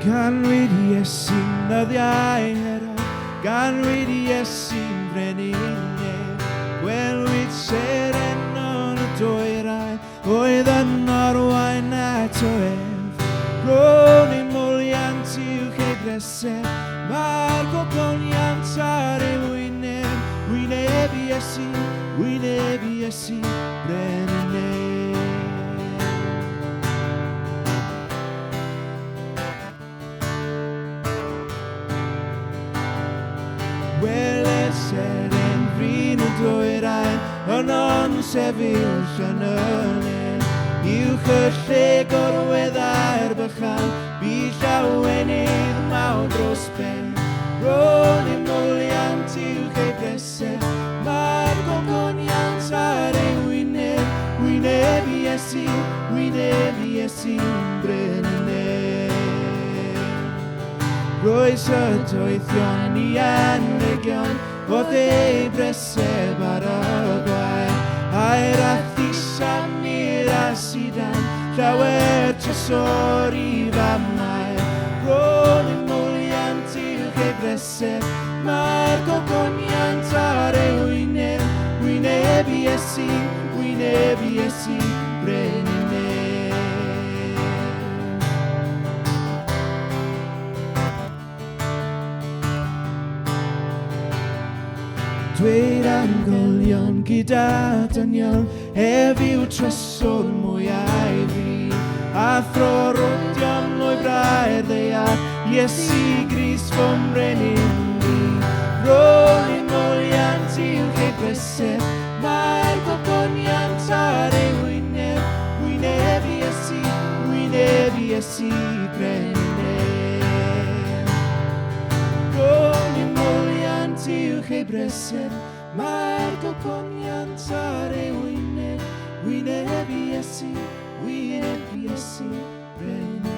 Gan wedi Iesu'n nyddiau hero, gan wedi Iesu'n freninne, gwelwyd seren o'n y dwyrain, oedd yn arwain at o ef. Ro'n i mwliant i'w chegresef, mae'r gogoniant ar ei wyneb, wyneb Iesu, breninne. Weles seren frin y dwyrain, yn o'n sefyll yn ynyn, uwch y lle gorweddau'r bychan, bu llawenydd mawr dros ben. Ro'n i mwliant uwch ei bresef, mae'r gogoniant ar ei wyneb, wyneb Iesu, breninne. Roes y doethion i anregion, oedd ei bresef ar y gwain, a'r athisian i'r asidan, llawer trysor i famau. Ro'n i mwliant i'ch ei bresef, mae'r gogoniant ar ei wyneb, wyneb Iesu, breninne. Dweud angolion gyda dynion, ef yw trysor mwyaf fi, a throrodion o'i braidd ddeall, Iesu Grist fy brenin fi. Ro'n i mwliant i'w ei bresef, mae'r gogoniant ar ei wyneb, wyneb Iesu, breninne. Ro'n i mwliant i'w ei bresef, mae'r gogoniant ar ei wyneb, wyneb Iesu, breninne.